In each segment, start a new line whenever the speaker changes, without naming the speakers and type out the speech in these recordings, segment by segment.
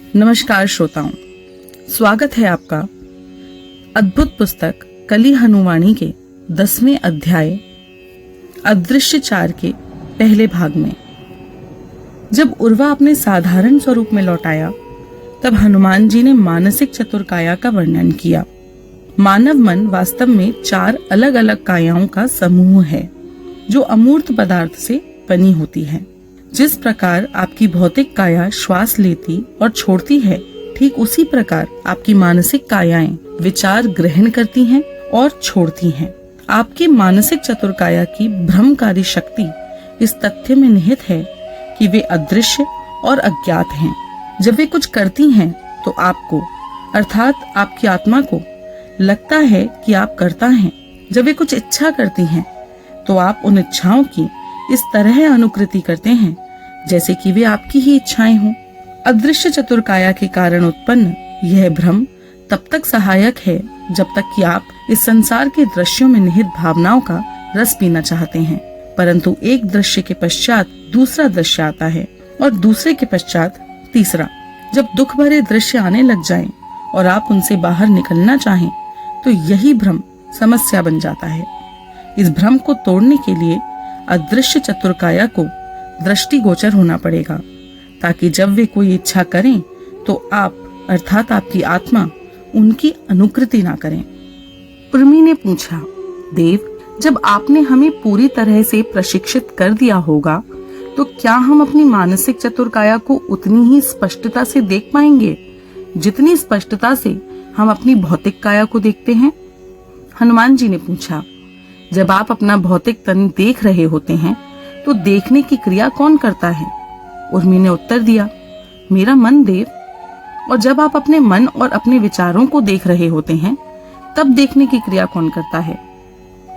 नमस्कार श्रोताओं, स्वागत है आपका अद्भुत पुस्तक कली हनुवाणी के 10वें अध्याय अदृश्य चार के पहले भाग में। जब उर्वा अपने साधारण स्वरूप में लौट आया तब हनुमान जी ने मानसिक चतुर्काया का वर्णन किया। मानव मन वास्तव में 4 अलग अलग कायाओं का समूह है जो अमूर्त पदार्थ से बनी होती है। जिस प्रकार आपकी भौतिक काया श्वास लेती और छोड़ती है, ठीक उसी प्रकार आपकी मानसिक कायाएं विचार ग्रहण करती हैं और छोड़ती हैं। आपकी मानसिक चतुर्काया की भ्रमकारी शक्ति इस तथ्य में निहित है कि वे अदृश्य और अज्ञात हैं। जब वे कुछ करती हैं तो आपको अर्थात आपकी आत्मा को लगता है कि आप करता हैं। जब वे कुछ इच्छा करती हैं तो आप उन इच्छाओं की इस तरह अनुकृति करते हैं जैसे कि वे आपकी ही इच्छाएं हों। अदृश्य चतुर्काया के कारण उत्पन्न यह भ्रम तब तक सहायक है जब तक कि आप इस संसार के दृश्यों में निहित भावनाओं का रस पीना चाहते हैं, परंतु एक दृश्य के पश्चात दूसरा दृश्य आता है और दूसरे के पश्चात तीसरा। जब दुख भरे दृश्य आने लग जाएं और आप उनसे बाहर निकलना चाहें तो यही भ्रम समस्या बन जाता है। इस भ्रम को तोड़ने के लिए अदृश्य चतुर्काया को दृष्टिगोचर होना पड़ेगा, ताकि जब वे कोई इच्छा करें तो आप अर्थात आपकी आत्मा उनकी अनुकृति ना करें। उर्मी ने पूछा, देव, जब आपने हमें पूरी तरह से प्रशिक्षित कर दिया होगा तो क्या हम अपनी मानसिक चतुर्काया को उतनी ही स्पष्टता से देख पाएंगे जितनी स्पष्टता से हम अपनी भौतिक काया को देखते हैं? हनुमान जी ने पूछा, जब आप अपना भौतिक तन देख रहे होते हैं तो देखने की क्रिया कौन करता है? उर्मी ने उत्तर दिया, मेरा मन, देव। और जब आप अपने मन और अपने विचारों को देख रहे होते हैं तब देखने की क्रिया कौन करता है?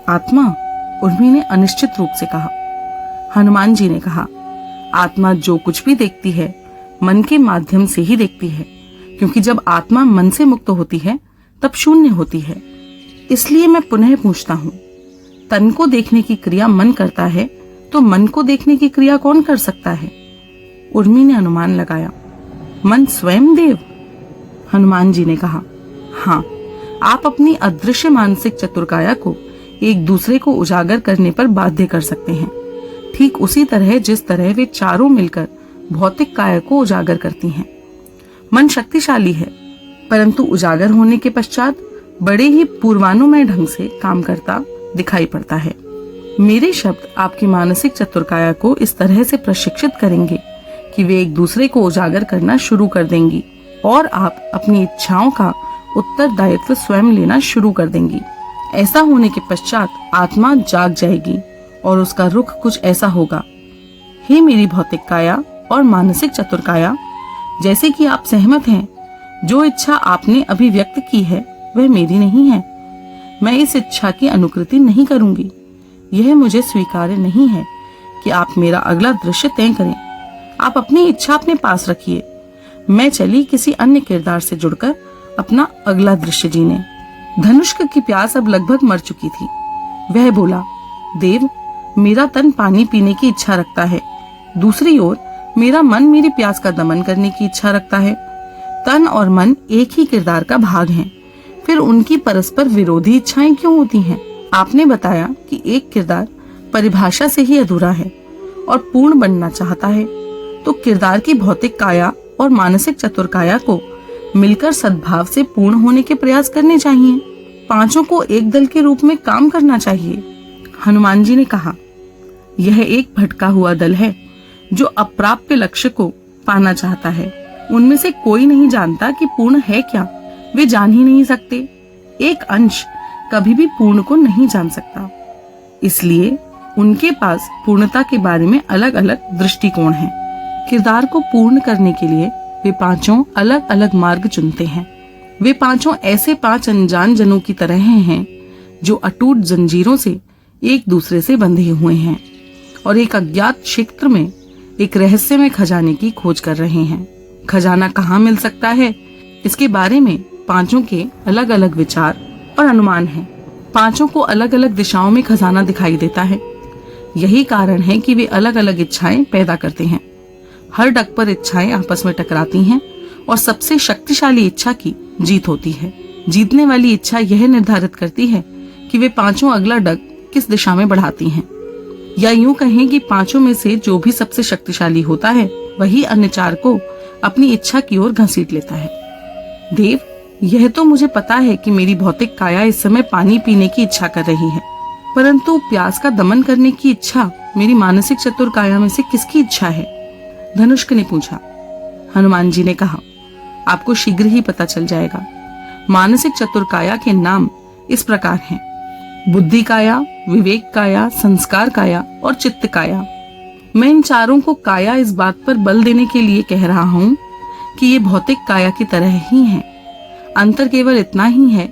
आत्मा, उर्मी ने अनिश्चित रूप से कहा। हनुमान जी ने कहा, आत्मा जो कुछ भी देखती है मन के माध्यम से ही देखती है, क्योंकि जब आत्मा मन से मुक्त होती है तब शून्य होती है। इसलिए मैं पुनः पूछता हूँ, तन को देखने की क्रिया मन करता है तो मन को देखने की क्रिया कौन कर सकता है? उर्मी ने अनुमान लगाया, मन स्वयं, देव। हनुमान जी ने कहा, हाँ, आप अपनी अदृश्य मानसिक चतुर्काया को एक दूसरे को उजागर करने पर बाध्य कर सकते हैं, ठीक उसी तरह जिस तरह वे चारों मिलकर भौतिक काया को उजागर करती हैं। मन शक्तिशाली है, परंतु उजागर होने के पश्चात बड़े ही पूर्वानुमेय ढंग से काम करता दिखाई पड़ता है। मेरे शब्द आपकी मानसिक चतुर्काया को इस तरह से प्रशिक्षित करेंगे कि वे एक दूसरे को उजागर करना शुरू कर देंगी और आप अपनी इच्छाओं का उत्तरदायित्व स्वयं लेना शुरू कर देंगी। ऐसा होने के पश्चात आत्मा जाग जाएगी और उसका रुख कुछ ऐसा होगा, हे मेरी भौतिक काया और मानसिक चतुर्काया, जैसे कि आप सहमत हैं, जो इच्छा आपने अभी व्यक्त की है वह मेरी नहीं है। मैं इस इच्छा की अनुकृति नहीं करूंगी। यह मुझे स्वीकार्य नहीं है कि आप मेरा अगला दृश्य तय करें। आप अपनी इच्छा अपने पास रखिए। मैं चली किसी अन्य किरदार से जुड़कर अपना अगला दृश्य जीने। धनुष्क की प्यास अब लगभग मर चुकी थी। वह बोला, देव, मेरा तन पानी पीने की इच्छा रखता है। दूसरी ओर मेरा मन मेरी प्यास का दमन करने की इच्छा रखता है। तन और मन एक ही किरदार का भाग हैं, फिर उनकी परस्पर विरोधी इच्छाएं क्यों होती हैं? आपने बताया कि एक किरदार परिभाषा से ही अधूरा है और पूर्ण बनना चाहता है, तो किरदार की भौतिक काया और मानसिक चतुर्काया को मिलकर सद्भाव से पूर्ण होने के प्रयास करने चाहिए। पांचों को एक दल के रूप में काम करना चाहिए। हनुमान जी ने कहा, यह एक भटका हुआ दल है जो अप्राप्य लक्ष्य को पाना चाहता है। उनमें से कोई नहीं जानता कि पूर्ण है क्या। वे जान ही नहीं सकते। एक अंश कभी भी पूर्ण को नहीं जान सकता, इसलिए उनके पास पूर्णता के बारे में अलग अलग दृष्टिकोण हैं। किरदार को पूर्ण करने के लिए वे पांचों अलग अलग मार्ग चुनते हैं। वे पांचों ऐसे 5 अनजान जनों की तरह हैं जो अटूट जंजीरों से एक दूसरे से बंधे हुए हैं और एक अज्ञात क्षेत्र में एक रहस्यमय खजाने की खोज कर रहे हैं। खजाना कहाँ मिल सकता है, इसके बारे में पांचों के अलग अलग विचार और अनुमान हैं। पांचों को अलग अलग दिशाओं में खजाना दिखाई देता है। यही कारण है कि वे अलग अलग इच्छाएं पैदा करते हैं। हर डग पर इच्छाएं आपस में टकराती हैं और सबसे शक्तिशाली इच्छा की जीत होती है। जीतने वाली इच्छा यह निर्धारित करती है कि वे पांचों अगला डग किस दिशा में बढ़ाती हैं, या यूं कहें कि पांचों में से जो भी सबसे शक्तिशाली होता है वही अन्य चार को अपनी इच्छा की ओर घसीट लेता है। देव, यह तो मुझे पता है कि मेरी भौतिक काया इस समय पानी पीने की इच्छा कर रही है, परंतु प्यास का दमन करने की इच्छा मेरी मानसिक चतुर काया में से किसकी इच्छा है? धनुष्क ने पूछा। हनुमान जी ने कहा, आपको शीघ्र ही पता चल जाएगा। मानसिक चतुर काया के नाम इस प्रकार हैं: बुद्धि काया, विवेक काया, संस्कार काया और चित्त काया। मैं इन चारों को काया इस बात पर बल देने के लिए कह रहा हूँ कि ये भौतिक काया की तरह ही हैं। अंतर केवल इतना ही है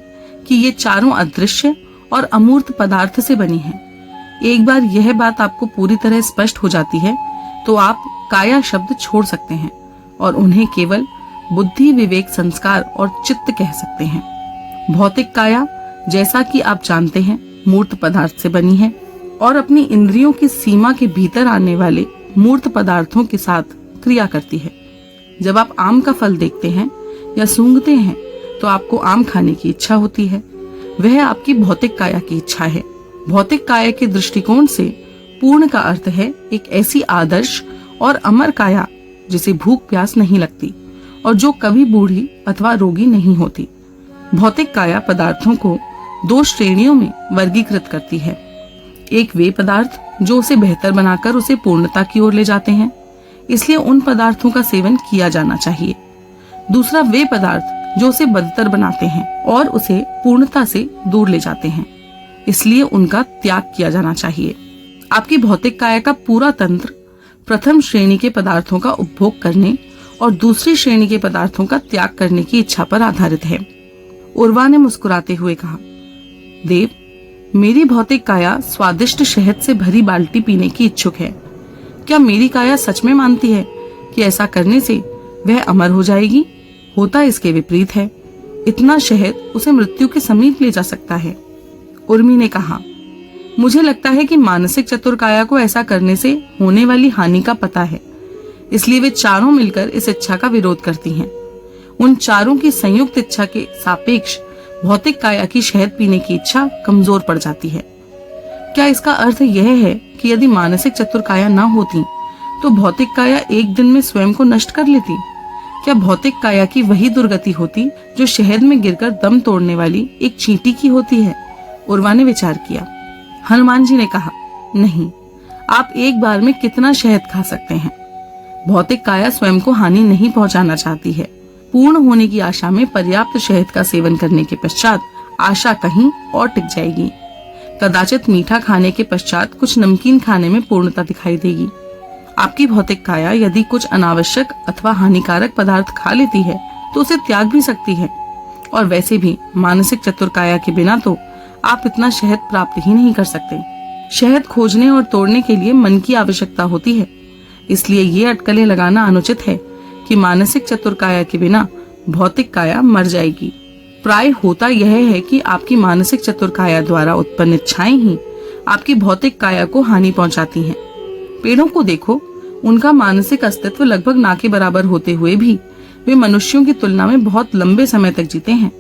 कि ये चारों अदृश्य और अमूर्त पदार्थ से बनी हैं। एक बार यह बात आपको पूरी तरह स्पष्ट हो जाती है तो आप काया शब्द छोड़ सकते हैं और उन्हें केवल बुद्धि, विवेक, संस्कार और चित्त कह सकते हैं। भौतिक काया, जैसा कि आप जानते हैं, मूर्त पदार्थ से बनी है और अपनी इंद्रियों की सीमा के भीतर आने वाले मूर्त पदार्थों के साथ क्रिया करती है। जब आप आम का फल देखते हैं या सूंघते हैं तो आपको आम खाने की इच्छा होती है। वह आपकी भौतिक काया की इच्छा है। भौतिक काया के दृष्टिकोण से पूर्ण का अर्थ है एक ऐसी आदर्श और अमर काया जिसे भूख प्यास नहीं लगती और जो कभी बूढ़ी अथवा रोगी नहीं होती। भौतिक काया पदार्थों को दो श्रेणियों में वर्गीकृत करती है। एक वे पदार्थ जो उसे बेहतर बनाकर उसे पूर्णता की ओर ले जाते हैं, इसलिए उन पदार्थों का सेवन किया जाना चाहिए। दूसरा वे पदार्थ जो उसे बदतर बनाते हैं और उसे पूर्णता से दूर ले जाते हैं, इसलिए उनका त्याग किया जाना चाहिए। आपकी भौतिक काया का पूरा तंत्र प्रथम श्रेणी के पदार्थों का उपभोग करने और दूसरी श्रेणी के पदार्थों का त्याग करने की इच्छा पर आधारित है। उर्वा ने मुस्कुराते हुए कहा, देव, मेरी भौतिक काया स्वादिष्ट शहद से भरी बाल्टी पीने की इच्छुक है। क्या मेरी काया सच में मानती है कि ऐसा करने से वह अमर हो जाएगी? होता इसके विपरीत है। इतना शहद उसे मृत्यु के समीप ले जा सकता है। उर्मी ने कहा, मुझे लगता है कि मानसिक चतुर काया को ऐसा करने से होने वाली हानि का पता है, इसलिए वे चारों मिलकर इस इच्छा का विरोध करती हैं। उन चारों की संयुक्त इच्छा के सापेक्ष भौतिक काया की शहद पीने की इच्छा कमजोर पड़ जाती है। क्या इसका अर्थ यह है कि यदि मानसिक चतुर काया न होती तो भौतिक काया एक दिन में स्वयं को नष्ट कर लेती? क्या भौतिक काया की वही दुर्गति होती जो शहद में गिरकर दम तोड़ने वाली एक चींटी की होती है? उर्वा ने विचार किया। हनुमान जी ने कहा, नहीं, आप एक बार में कितना शहद खा सकते हैं? भौतिक काया स्वयं को हानि नहीं पहुंचाना चाहती है। पूर्ण होने की आशा में पर्याप्त शहद का सेवन करने के पश्चात आशा कहीं और टिक जाएगी। कदाचित मीठा खाने के पश्चात कुछ नमकीन खाने में पूर्णता दिखाई देगी। आपकी भौतिक काया यदि कुछ अनावश्यक अथवा हानिकारक पदार्थ खा लेती है तो उसे त्याग भी सकती है, और वैसे भी मानसिक चतुर काया के बिना तो आप इतना शहद प्राप्त ही नहीं कर सकते। शहद खोजने और तोड़ने के लिए मन की आवश्यकता होती है, इसलिए ये अटकलें लगाना अनुचित है कि मानसिक चतुर काया के बिना भौतिक काया मर जाएगी। प्राय होता यह है कि आपकी मानसिक चतुर काया द्वारा उत्पन्न इच्छाएं ही आपकी भौतिक काया को हानि पहुंचाती हैं। पेड़ों को देखो, उनका मानसिक अस्तित्व लगभग ना के बराबर होते हुए भी वे मनुष्यों की तुलना में बहुत लंबे समय तक जीते हैं।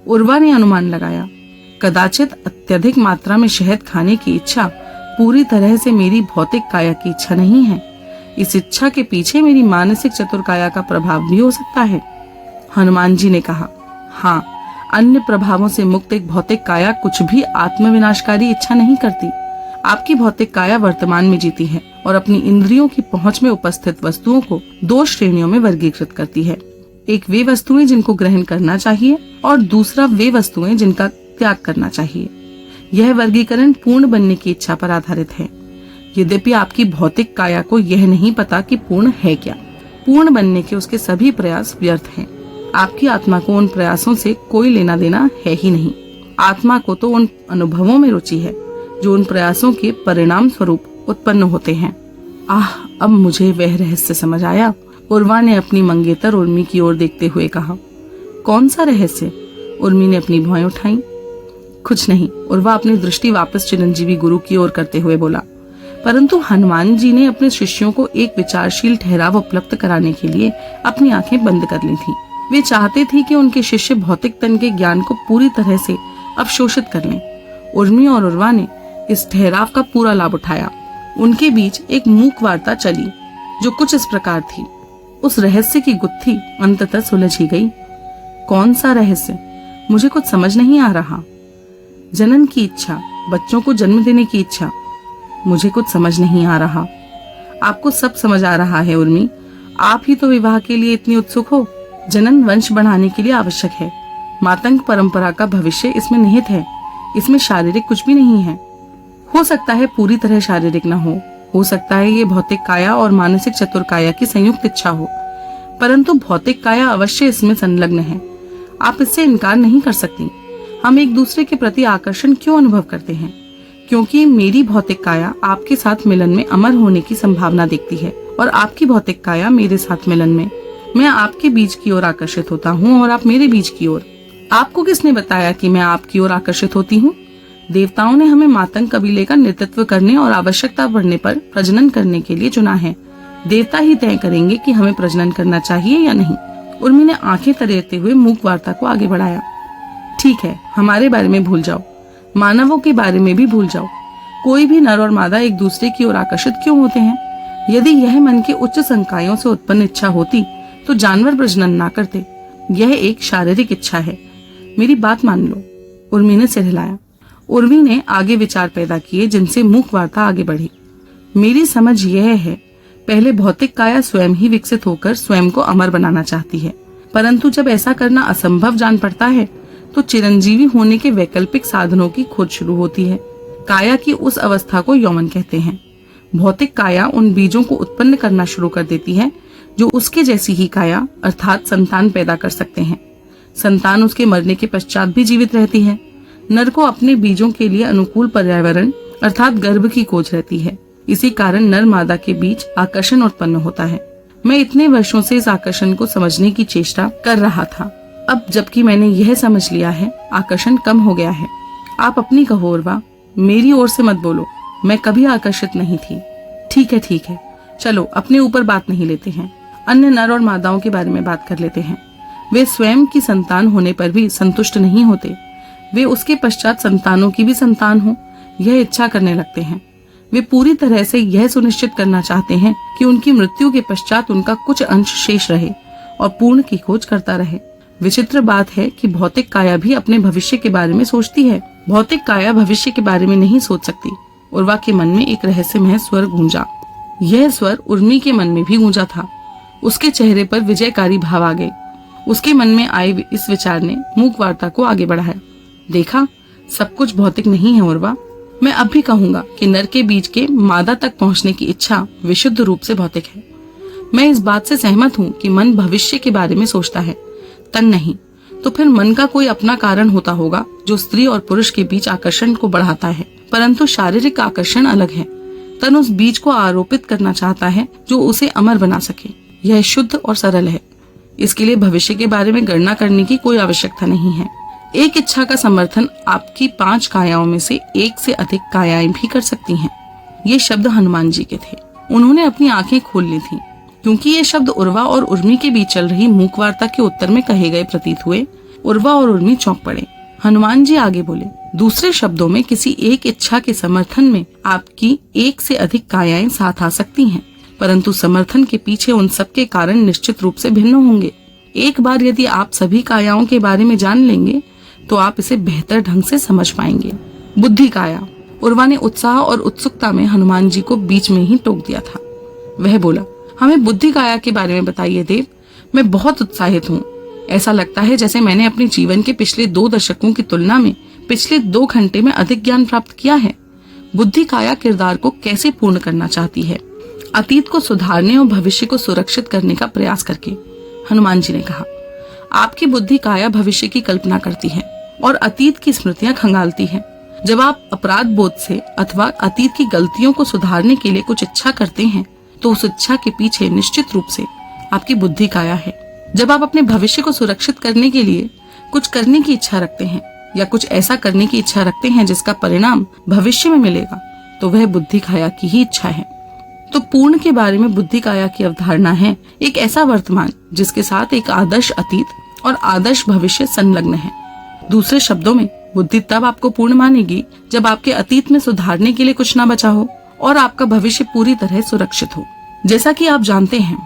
उर्वा ने अनुमान लगाया, कदाचित अत्यधिक मात्रा में शहद खाने की इच्छा पूरी तरह से मेरी भौतिक काया की इच्छा नहीं है। इस इच्छा के पीछे मेरी मानसिक चतुर काया का प्रभाव भी हो सकता है। हनुमान जी ने कहा, हाँ, अन्य प्रभावों से मुक्त एक भौतिक काया कुछ भी आत्मविनाशकारी इच्छा नहीं करती। आपकी भौतिक काया वर्तमान में जीती है और अपनी इंद्रियों की पहुंच में उपस्थित वस्तुओं को दो श्रेणियों में वर्गीकृत करती है। एक वे वस्तुएं जिनको ग्रहण करना चाहिए और दूसरा वे वस्तुएं जिनका त्याग करना चाहिए। यह वर्गीकरण पूर्ण बनने की इच्छा पर आधारित है। यद्यपि आपकी भौतिक काया को यह नहीं पता कि पूर्ण है क्या। पूर्ण बनने के उसके सभी प्रयास व्यर्थ हैं। आपकी आत्मा को उन प्रयासों से कोई लेना देना है ही नहीं। आत्मा को तो उन अनुभवों में रुचि है जो उन प्रयासों के परिणाम स्वरूप उत्पन्न होते हैं। अब मुझे वह रहस्य समझ आया। उर्वा ने अपनी मंगेतर उर्मी की ओर देखते हुए कहा, कौन सा रहस्य? उर्मी ने अपनी भौएं उठाई। कुछ नहीं, उर्वा अपनी दृष्टि वापस चिरंजीवी गुरु की ओर करते हुए बोला, परंतु हनुमान जी ने अपने शिष्यों को एक विचारशील ठहराव उपलब्ध कराने के लिए अपनी आंखें बंद कर ली थी। वे चाहते थे कि उनके शिष्य भौतिक तन के ज्ञान को पूरी तरह से अवशोषित कर लें। उर्मी और उर्वा ने इस ठहराव का पूरा लाभ उठाया। उनके बीच एक मूक वार्ता चली जो कुछ इस प्रकार थी। उस रहस्य की गुत्थी अंततः सुलझ ही गई। कौन सा रहस्य? मुझे कुछ समझ नहीं आ रहा। जनन की इच्छा, बच्चों को जन्म देने की इच्छा, मुझे कुछ समझ नहीं आ रहा। आपको सब समझ आ रहा है उर्मी। आप ही तो विवाह के लिए इतनी उत्सुक हो। जनन वंश बढ़ाने के लिए आवश्यक है। मातंग परंपरा का भविष्य इसमें निहित है। इसमें शारीरिक कुछ भी नहीं है। हो सकता है पूरी तरह शारीरिक न हो सकता है ये भौतिक काया और मानसिक चतुर काया की संयुक्त इच्छा हो, परंतु भौतिक काया अवश्य इसमें संलग्न है। आप इससे इनकार नहीं कर सकती। हम एक दूसरे के प्रति आकर्षण क्यों अनुभव करते हैं? क्योंकि मेरी भौतिक काया आपके साथ मिलन में अमर होने की संभावना देखती है और आपकी भौतिक काया मेरे साथ मिलन में। मैं आपके बीच की ओर आकर्षित होता हूँ और आप मेरे बीच की ओर। आपको किसने बताया कि मैं आपकी ओर आकर्षित होती हूँ? देवताओं ने हमें मातंग कबीले का नेतृत्व करने और आवश्यकता पड़ने पर प्रजनन करने के लिए चुना है। देवता ही तय करेंगे कि हमें प्रजनन करना चाहिए या नहीं। उर्मी ने आंखें तरेरते हुए मूक वार्ता को आगे बढ़ाया। ठीक है, हमारे बारे में भूल जाओ, मानवों के बारे में भी भूल जाओ। कोई भी नर और मादा एक दूसरे की ओर आकर्षित क्यों होते हैं? यदि यह मन के उच्च संकायों से उत्पन्न इच्छा होती तो जानवर प्रजनन ना करते। यह एक शारीरिक इच्छा है। मेरी बात मान लो। उर्मी ने सिर हिलाया। उर्मी ने आगे विचार पैदा किए जिनसे मूक वार्ता आगे बढ़ी। मेरी समझ यह है, पहले भौतिक काया स्वयं ही विकसित होकर स्वयं को अमर बनाना चाहती है, परंतु जब ऐसा करना असंभव जान पड़ता है तो चिरंजीवी होने के वैकल्पिक साधनों की खोज शुरू होती है। काया की उस अवस्था को यौवन कहते हैं। भौतिक काया उन बीजों को उत्पन्न करना शुरू कर देती है जो उसके जैसी ही काया अर्थात संतान पैदा कर सकते हैं। संतान उसके मरने के पश्चात भी जीवित रहती है। नर को अपने बीजों के लिए अनुकूल पर्यावरण अर्थात गर्भ की खोज रहती है। इसी कारण नर मादा के बीच आकर्षण उत्पन्न होता है। मैं इतने वर्षों से इस आकर्षण को समझने की चेष्टा कर रहा था। अब जबकि मैंने यह समझ लिया है, आकर्षण कम हो गया है। आप अपनी कहो उर्वा, मेरी ओर से मत बोलो। मैं कभी आकर्षित नहीं थी। ठीक है, चलो अपने ऊपर बात नहीं लेते हैं। अन्य नर और मादाओं के बारे में बात कर लेते हैं। वे स्वयं की संतान होने पर भी संतुष्ट नहीं होते। वे उसके पश्चात संतानों की भी संतान हो, यह इच्छा करने लगते हैं। वे पूरी तरह से यह सुनिश्चित करना चाहते हैं कि उनकी मृत्यु के पश्चात उनका कुछ अंश शेष रहे और पूर्ण की खोज करता रहे। विचित्र बात है कि भौतिक काया भी अपने भविष्य के बारे में सोचती है। भौतिक काया भविष्य के बारे में नहीं सोच सकती। उर्वा के मन में एक रहस्यमय स्वर गूंजा। यह स्वर उर्मी के मन में भी गूंजा था। उसके चेहरे पर विजयकारी भाव आ गए। उसके मन में आए इस विचार ने मूक वार्ता को आगे बढ़ाया। देखा, सब कुछ भौतिक नहीं है उर्वा। मैं अब भी कहूंगा कि नर के बीज के मादा तक पहुंचने की इच्छा विशुद्ध रूप से भौतिक है। मैं इस बात से सहमत हूँ कि मन भविष्य के बारे में सोचता है, तन नहीं। तो फिर मन का कोई अपना कारण होता होगा जो स्त्री और पुरुष के बीच आकर्षण को बढ़ाता है, परंतु शारीरिक आकर्षण अलग है। तन उस बीज को आरोपित करना चाहता है जो उसे अमर बना सके। यह शुद्ध और सरल है। इसके लिए भविष्य के बारे में गणना करने की कोई आवश्यकता नहीं है। एक इच्छा का समर्थन आपकी 5 कायाओं में से एक से अधिक कायाएं भी कर सकती हैं। ये शब्द हनुमान जी के थे। उन्होंने अपनी आंखें खोल ली थीं, क्योंकि ये शब्द उर्वा और उर्मी के बीच चल रही मूक वार्ता के उत्तर में कहे गए प्रतीत हुए। उर्वा और उर्मी चौंक पड़े। हनुमान जी आगे बोले, दूसरे शब्दों में किसी एक इच्छा के समर्थन में आपकी 1 से अधिक कायाएं साथ आ सकती हैं, परंतु समर्थन के पीछे उन सब के कारण निश्चित रूप से भिन्न होंगे। एक बार यदि आप सभी कायाओं के बारे में जान लेंगे तो आप इसे बेहतर ढंग से समझ पाएंगे। बुद्धि काया। उर्वा ने उत्साह और उत्सुकता में हनुमान जी को बीच में ही टोक दिया था। वह बोला, हमें बुद्धि काया के बारे में बताइए देव। मैं बहुत उत्साहित हूँ। ऐसा लगता है जैसे मैंने अपने जीवन के पिछले 2 दशकों की तुलना में पिछले 2 घंटे में अधिक ज्ञान प्राप्त किया है। बुद्धि काया किरदार को कैसे पूर्ण करना चाहती है? अतीत को सुधारने और भविष्य को सुरक्षित करने का प्रयास करके। हनुमान जी ने कहा, आपकी बुद्धि काया भविष्य की कल्पना करती है और अतीत की स्मृतियां खंगालती है। जब आप अपराध बोध से अथवा अतीत की गलतियों को सुधारने के लिए कुछ इच्छा करते हैं तो उस इच्छा के पीछे निश्चित रूप से आपकी बुद्धि काया है। जब आप अपने भविष्य को सुरक्षित करने के लिए कुछ करने की इच्छा रखते हैं या कुछ ऐसा करने की इच्छा रखते हैं जिसका परिणाम भविष्य में मिलेगा, तो वह बुद्धि काया की ही इच्छा है। तो पूर्ण के बारे में बुद्धि काया की अवधारणा है एक ऐसा वर्तमान जिसके साथ एक आदर्श अतीत और आदर्श भविष्य संलग्न है। दूसरे शब्दों में, बुद्धि तब आपको पूर्ण मानेगी जब आपके अतीत में सुधारने के लिए कुछ ना बचा हो और आपका भविष्य पूरी तरह सुरक्षित हो। जैसा कि आप जानते हैं,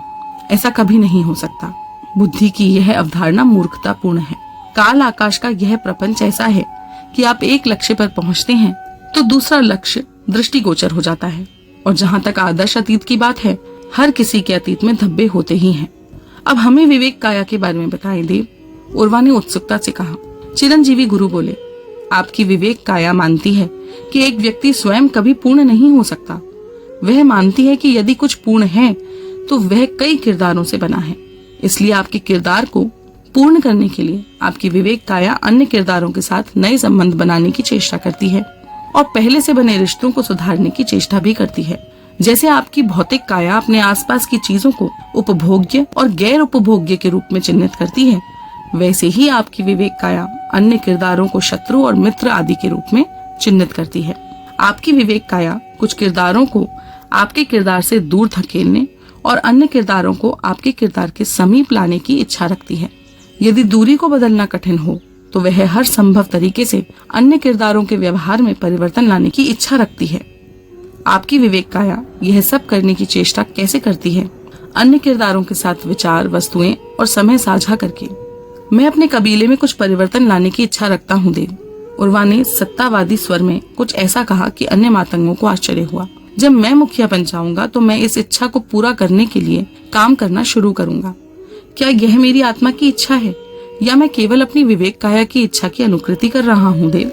ऐसा कभी नहीं हो सकता। बुद्धि की यह अवधारणा मूर्खतापूर्ण है। काल आकाश का यह प्रपंच ऐसा है कि आप एक लक्ष्य पर पहुंचते हैं तो दूसरा लक्ष्य दृष्टिगोचर हो जाता है। और जहाँ तक आदर्श अतीत की बात है, हर किसी के अतीत में धब्बे होते ही हैं। अब हमें विवेक काया के बारे में बताएं देव। उर्वा ने उत्सुकता से कहा। चिरंजीवी गुरु बोले, आपकी विवेक काया मानती है कि एक व्यक्ति स्वयं कभी पूर्ण नहीं हो सकता। वह मानती है कि यदि कुछ पूर्ण है तो वह कई किरदारों से बना है। इसलिए आपके किरदार को पूर्ण करने के लिए आपकी विवेक काया अन्य किरदारों के साथ नए संबंध बनाने की चेष्टा करती है और पहले से बने रिश्तों को सुधारने की चेष्टा भी करती है। जैसे आपकी भौतिक काया अपने आसपास की चीजों को उपभोग्य और गैर उपभोग्य के रूप में चिन्हित करती है, वैसे ही आपकी विवेक काया अन्य किरदारों को शत्रु और मित्र आदि के रूप में चिन्हित करती है। आपकी विवेक काया कुछ किरदारों को आपके किरदार से दूर धकेलने और अन्य किरदारों को आपके किरदार के समीप लाने की इच्छा रखती है। यदि दूरी को बदलना कठिन हो तो वह हर संभव तरीके से अन्य किरदारों के व्यवहार में परिवर्तन लाने की इच्छा रखती है। आपकी विवेक काया यह सब करने की चेष्टा कैसे करती है? अन्य किरदारों के साथ विचार, वस्तुएं और समय साझा करके। मैं अपने कबीले में कुछ परिवर्तन लाने की इच्छा रखता हूँ देव। उर्वा ने सत्तावादी स्वर में कुछ ऐसा कहा कि अन्य मातंगों को आश्चर्य हुआ। जब मैं मुखिया बन जाऊंगा तो मैं इस इच्छा को पूरा करने के लिए काम करना शुरू करूंगा। क्या यह मेरी आत्मा की इच्छा है या मैं केवल अपनी विवेक काया की इच्छा की अनुकृति कर रहा हूँ देव?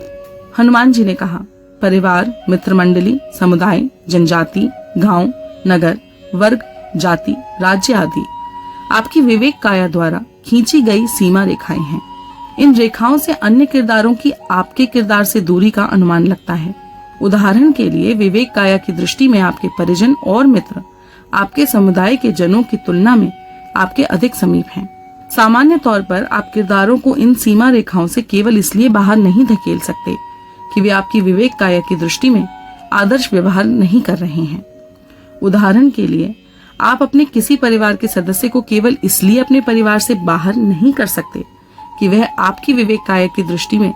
हनुमान जी ने कहा, परिवार, मित्र मंडली, समुदाय, जनजाति, गांव, नगर, वर्ग, जाति, राज्य आदि आपकी विवेक काया द्वारा खींची गई सीमा रेखाएं हैं। इन रेखाओं से अन्य किरदारों की आपके किरदार से दूरी का अनुमान लगता है। उदाहरण के लिए, विवेक काया की दृष्टि में आपके परिजन और मित्र आपके समुदाय के जनों की तुलना में आपके अधिक समीप हैं। सामान्य तौर पर आप किरदारों को इन सीमा रेखाओं से केवल इसलिए बाहर नहीं धकेल सकते कि वे आपकी विवेक काया की दृष्टि में आदर्श व्यवहार नहीं कर रहे हैं। उदाहरण के लिए, आप अपने किसी परिवार के सदस्य को केवल इसलिए अपने परिवार से बाहर नहीं कर सकते कि वह आपकी विवेक काया की दृष्टि में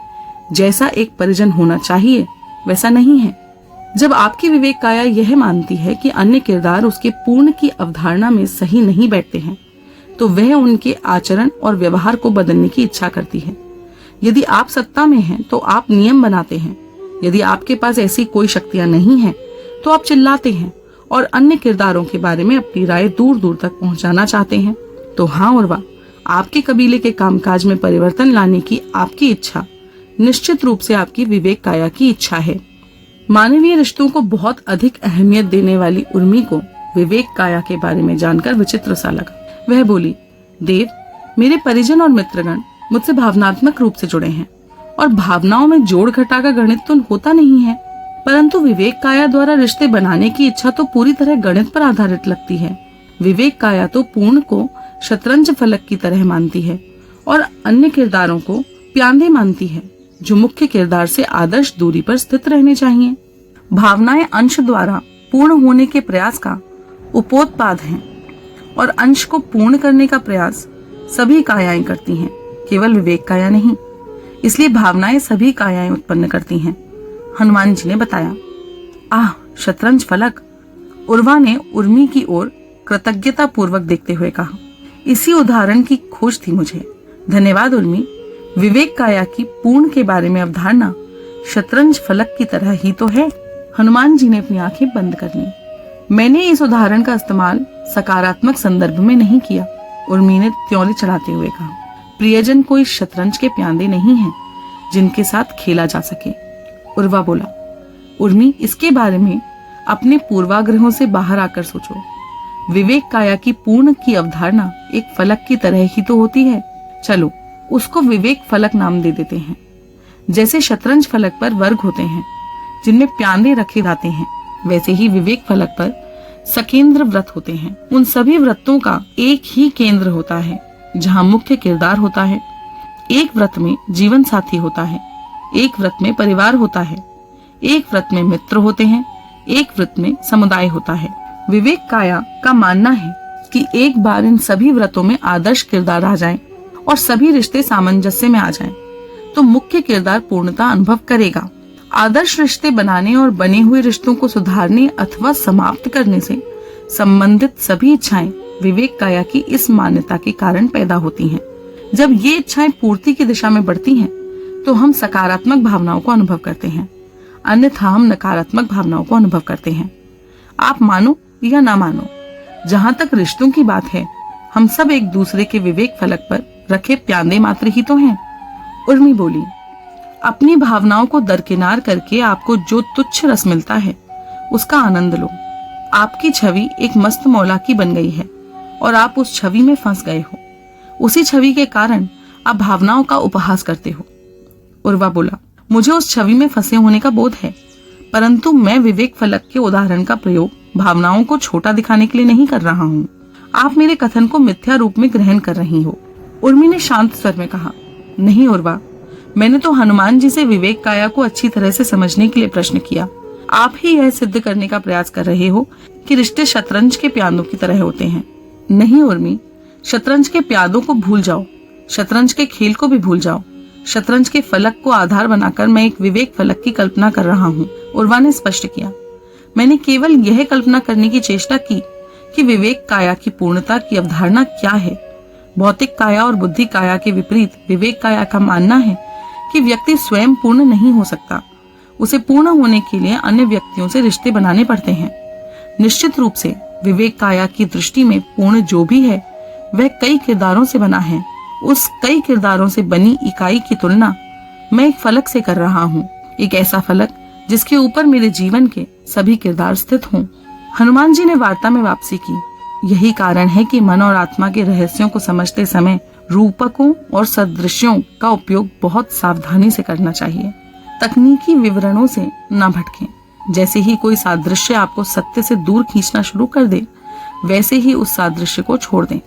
जैसा एक परिजन होना चाहिए वैसा नहीं है। जब आपकी विवेक काया यह मानती है कि अन्य किरदार उसके पूर्ण की अवधारणा में सही नहीं बैठते हैं, तो वह उनके आचरण और व्यवहार को बदलने की इच्छा करती है। यदि आप सत्ता में हैं तो आप नियम बनाते हैं। यदि आपके पास ऐसी कोई शक्तियां नहीं हैं तो आप चिल्लाते हैं और अन्य किरदारों के बारे में अपनी राय दूर दूर तक पहुंचाना चाहते हैं। तो हाँ उर्वा, आपके कबीले के कामकाज में परिवर्तन लाने की आपकी इच्छा निश्चित रूप से आपकी विवेक काया की इच्छा है। मानवीय रिश्तों को बहुत अधिक अहमियत देने वाली उर्मी को विवेक काया के बारे में जानकर विचित्र सा लगा। वह बोली, देव, मेरे परिजन और मित्रगण मुझसे भावनात्मक रूप से जुड़े हैं और भावनाओं में जोड़ घटा का गणित तो होता नहीं है, परंतु विवेक काया द्वारा रिश्ते बनाने की इच्छा तो पूरी तरह गणित पर आधारित लगती है। विवेक काया तो पूर्ण को शतरंज फलक की तरह मानती है और अन्य किरदारों को प्यांदे मानती है जो मुख्य किरदार से आदर्श दूरी पर स्थित रहने चाहिए। भावनाएं अंश द्वारा पूर्ण होने के प्रयास का उपोत्पाद हैं और अंश को पूर्ण करने का प्रयास सभी कायाएं करती हैं, केवल विवेक काया नहीं। इसलिए भावनाएं सभी कायाएं उत्पन्न करती हैं। हनुमान जी ने बताया। आह, शतरंज फलक! उर्वा ने उर्मी की ओर कृतज्ञता पूर्वक देखते हुए कहा। इसी उदाहरण की खोज थी मुझे। धन्यवाद उर्मी। विवेक काया की पूर्ण के बारे में अवधारणा शतरंज फलक की तरह ही तो है। हनुमान जी ने अपनी आंखें बंद कर ली। मैंने इस उदाहरण का इस्तेमाल सकारात्मक संदर्भ में नहीं किया, उर्मी ने त्योली चढ़ाते हुए कहा। प्रियजन कोई शतरंज के प्यांदे नहीं हैं जिनके साथ खेला जा सके। उर्वा बोला, उर्मी, इसके बारे में अपने पूर्वाग्रहों से बाहर आकर सोचो। विवेक काया की पूर्ण की अवधारणा एक फलक की तरह ही तो होती है। चलो उसको विवेक फलक नाम दे देते हैं। जैसे शतरंज फलक पर वर्ग होते हैं जिनमें प्यांदे रखे जाते हैं, वैसे ही विवेक फलक पर सकेंद्र व्रत होते हैं। उन सभी व्रतों का एक ही केंद्र होता है जहाँ मुख्य किरदार होता है। एक व्रत में जीवन साथी होता है, एक व्रत में परिवार होता है, एक व्रत में मित्र होते हैं, एक व्रत में समुदाय होता है। विवेक काया का मानना है कि एक बार इन सभी व्रतों में आदर्श किरदार आ जाएं और सभी रिश्ते सामंजस्य में आ जाएं, तो मुख्य किरदार पूर्णता अनुभव करेगा। आदर्श रिश्ते बनाने और बने हुए रिश्तों को सुधारने अथवा समाप्त करने से संबंधित सभी इच्छाएं विवेक काया की इस मान्यता के कारण पैदा होती हैं। जब ये इच्छाएं पूर्ति की दिशा में बढ़ती हैं, तो हम सकारात्मक भावनाओं को अनुभव करते हैं, अन्यथा हम नकारात्मक भावनाओं को अनुभव करते हैं। आप मानो या ना मानो, जहां तक रिश्तों की बात है, हम सब एक दूसरे के विवेक फलक पर रखे प्यादे मात्र ही तो हैं। उर्मी बोली, अपनी भावनाओं को दरकिनार करके आपको जो तुच्छ रस मिलता है उसका आनंद लो। आपकी छवि एक मस्त मौला की बन गई है और आप उस छवि में फंस गए हो। उसी छवि के कारण आप भावनाओं का उपहास करते हो। उर्वा बोला, मुझे उस छवि में फंसे होने का बोध है, परंतु मैं विवेक फलक के उदाहरण का प्रयोग भावनाओं को छोटा दिखाने के लिए नहीं कर रहा हूँ। आप मेरे कथन को मिथ्या रूप में ग्रहण कर रही हो। उर्मी ने शांत स्वर में कहा, नहीं उर्वा, मैंने तो हनुमान जी से विवेक काया को अच्छी तरह से समझने के लिए प्रश्न किया। आप ही यह सिद्ध करने का प्रयास कर रहे हो कि रिश्ते शतरंज के प्यादों की तरह होते हैं। नहीं उर्मी, शतरंज के प्यादों को भूल जाओ, शतरंज के खेल को भी भूल जाओ। शतरंज के फलक को आधार बनाकर मैं एक विवेक फलक की कल्पना कर रहा हूँ। उर्वा ने स्पष्ट किया, मैंने केवल यह कल्पना करने की चेष्टा की कि विवेक काया की पूर्णता की अवधारणा क्या है। भौतिक काया और बुद्धि काया के विपरीत विवेक काया का मानना है कि व्यक्ति स्वयं पूर्ण नहीं हो सकता। उसे पूर्ण होने के लिए अन्य व्यक्तियों से रिश्ते बनाने पड़ते हैं। निश्चित रूप से विवेक काया की दृष्टि में पूर्ण जो भी है वह कई किरदारों से बना है। उस कई किरदारों से बनी इकाई की तुलना मैं एक फलक से कर रहा हूँ, एक ऐसा फलक जिसके ऊपर मेरे जीवन के सभी किरदार स्थित हों। हनुमान जी ने वार्ता में वापसी की। यही कारण है कि मन और आत्मा के रहस्यों को समझते समय रूपकों और सदृश्यों का उपयोग बहुत सावधानी से करना चाहिए। तकनीकी विवरणों से न भटकें। जैसे ही कोई सादृश्य आपको सत्य से दूर खींचना शुरू कर दे, वैसे ही उस सादृश्य को छोड़ दें।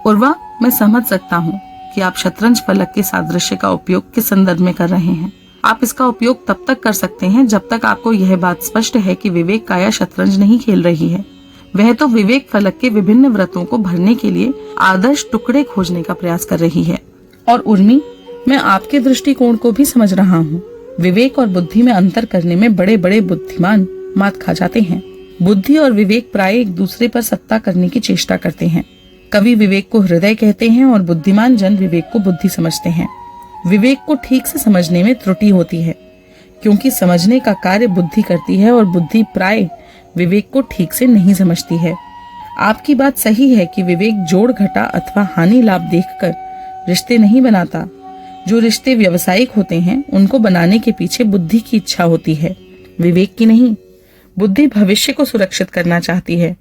उर्वा, मैं समझ सकता हूँ कि आप शतरंज फलक के सादृश्य का उपयोग किस संदर्भ में कर रहे हैं। आप इसका उपयोग तब तक कर सकते हैं जब तक आपको यह बात स्पष्ट है कि विवेक काया शतरंज नहीं खेल रही है। वह तो विवेक फलक के विभिन्न व्रतों को भरने के लिए आदर्श टुकड़े खोजने का प्रयास कर रही है। और उर्मी, मैं आपके दृष्टिकोण को भी समझ रहा हूँ। विवेक और बुद्धि में अंतर करने में बड़े बड़े बुद्धिमान मात खा जाते हैं। बुद्धि और विवेक प्राय एक दूसरे पर सत्ता करने की चेष्टा करते हैं। कवि विवेक को हृदय कहते हैं और बुद्धिमान जन विवेक को बुद्धि समझते हैं। विवेक को ठीक से समझने में त्रुटि होती है, क्योंकि समझने का कार्य बुद्धि करती है और बुद्धि प्राय विवेक को ठीक से नहीं समझती है। आपकी बात सही है कि विवेक जोड़ घटा अथवा हानि लाभ देखकर रिश्ते नहीं बनाता। जो रिश्ते व्यावसायिक होते हैं उनको बनाने के पीछे बुद्धि की इच्छा होती है, विवेक की नहीं। बुद्धि भविष्य को सुरक्षित करना चाहती है,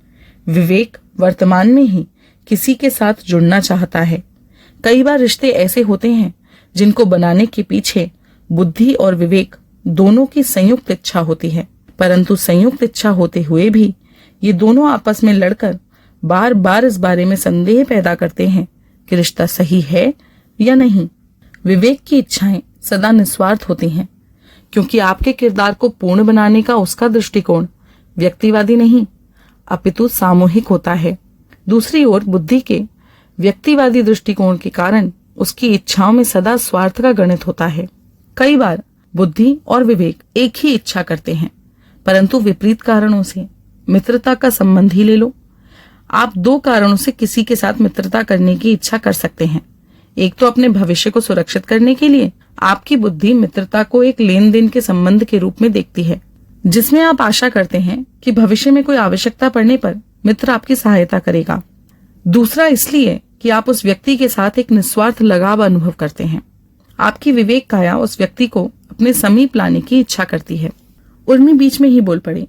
विवेक वर्तमान में ही किसी के साथ जुड़ना चाहता है। कई बार रिश्ते ऐसे होते हैं जिनको बनाने के पीछे बुद्धि और विवेक दोनों की संयुक्त इच्छा होती है, परंतु संयुक्त इच्छा होते हुए भी ये दोनों आपस में लड़कर बार बार इस बारे में संदेह पैदा करते हैं कि रिश्ता सही है या नहीं। विवेक की इच्छाएं सदा निस्वार्थ होती हैं, क्योंकि आपके किरदार को पूर्ण बनाने का उसका दृष्टिकोण व्यक्तिवादी नहीं अपितु सामूहिक होता है। दूसरी ओर बुद्धि के व्यक्तिवादी दृष्टिकोण के कारण उसकी इच्छाओं में सदा स्वार्थ का गणित होता है। कई बार बुद्धि और विवेक एक ही इच्छा करते हैं, परंतु विपरीत कारणों से। मित्रता का संबंध ही ले लो। आप दो कारणों से किसी के साथ मित्रता करने की इच्छा कर सकते हैं। एक तो अपने भविष्य को सुरक्षित करने के लिए आपकी बुद्धि मित्रता को एक लेन देन के संबंध के रूप में देखती है, जिसमें आप आशा करते हैं कि भविष्य में कोई आवश्यकता पड़ने पर मित्र आपकी सहायता करेगा। दूसरा इसलिए कि आप उस व्यक्ति के साथ एक निस्वार्थ लगाव अनुभव करते हैं। आपकी विवेक काया उस व्यक्ति को अपने समीप लाने की इच्छा करती है। उर्मी बीच में ही बोल पड़ी,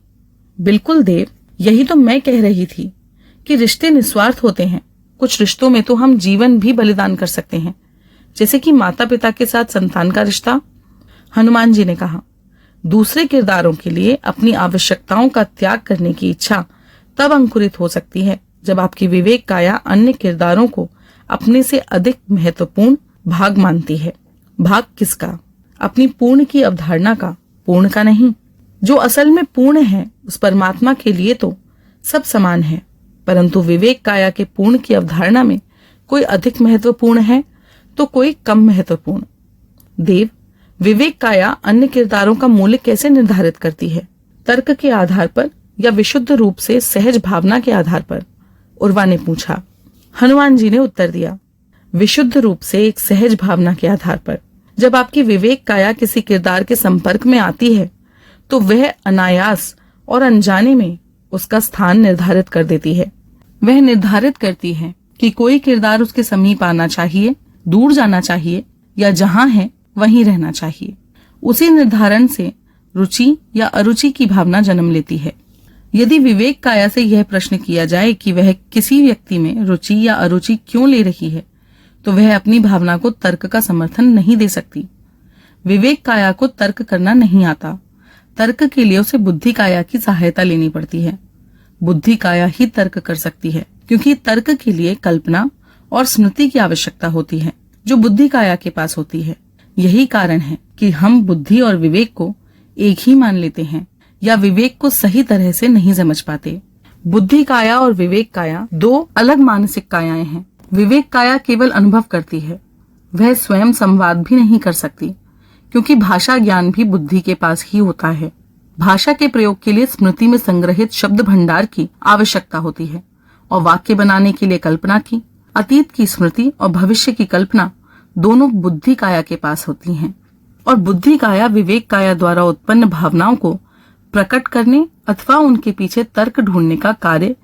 बिल्कुल देव, यही तो मैं कह रही थी कि रिश्ते निस्वार्थ होते हैं। कुछ रिश्तों में तो हम जीवन भी बलिदान कर सकते हैं, जैसे कि माता पिता के साथ संतान का रिश्ता। हनुमान जी ने कहा, दूसरे किरदारों के लिए अपनी आवश्यकताओं का त्याग करने की इच्छा तब अंकुरित हो सकती है जब आपकी विवेक काया अन्य किरदारों को अपने से अधिक महत्वपूर्ण भाग मानती है। भाग किसका? अपनी पूर्ण की अवधारणा का, पूर्ण का नहीं। जो असल में पूर्ण है उस परमात्मा के लिए तो सब समान है, परंतु विवेक काया के पूर्ण की अवधारणा में कोई अधिक महत्वपूर्ण है तो कोई कम महत्वपूर्ण। देव, विवेक काया अन्य किरदारों का मूल्य कैसे निर्धारित करती है? तर्क के आधार पर या विशुद्ध रूप से सहज भावना के आधार पर? उर्वा ने पूछा। हनुमान जी ने उत्तर दिया, विशुद्ध रूप से एक सहज भावना के आधार पर। जब आपकी विवेक काया किसी किरदार के संपर्क में आती है तो वह अनायास और अनजाने में उसका स्थान निर्धारित कर देती है। वह निर्धारित करती है कि कोई किरदार उसके समीप आना चाहिए, दूर जाना चाहिए या जहां है वहीं रहना चाहिए। उसी निर्धारण से रुचि या अरुचि की भावना जन्म लेती है। यदि विवेक काया से यह प्रश्न किया जाए कि वह किसी व्यक्ति में रुचि या अरुचि क्यों ले रही है, तो वह अपनी भावना को तर्क का समर्थन नहीं दे सकती। विवेक काया को तर्क करना नहीं आता। तर्क के लिए उसे बुद्धि काया की सहायता लेनी पड़ती है। बुद्धि काया ही तर्क कर सकती है, क्योंकि तर्क के लिए कल्पना और स्मृति की आवश्यकता होती है, जो बुद्धि काया के पास होती है। यही कारण है कि हम बुद्धि और विवेक को एक ही मान लेते हैं या विवेक को सही तरह से नहीं समझ पाते। बुद्धि काया और विवेक काया दो अलग मानसिक कायाएं हैं। विवेक काया केवल अनुभव करती है, वह स्वयं संवाद भी नहीं कर सकती, क्योंकि भाषा ज्ञान भी बुद्धि के पास ही होता है। भाषा के प्रयोग के लिए स्मृति में संग्रहित शब्द भंडार की आवश्यकता होती है और वाक्य बनाने के लिए कल्पना की। अतीत की स्मृति और भविष्य की कल्पना दोनों बुद्धि काया के पास होती हैं, और बुद्धि काया विवेक काया द्वारा उत्पन्न भावनाओं को प्रकट करने अथवा उनके पीछे तर्क ढूंढने का कार्य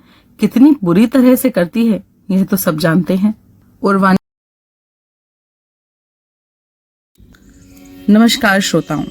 कितनी बुरी तरह से करती है, यह तो सब जानते हैं। उर्वा। नमस्कार श्रोताओं,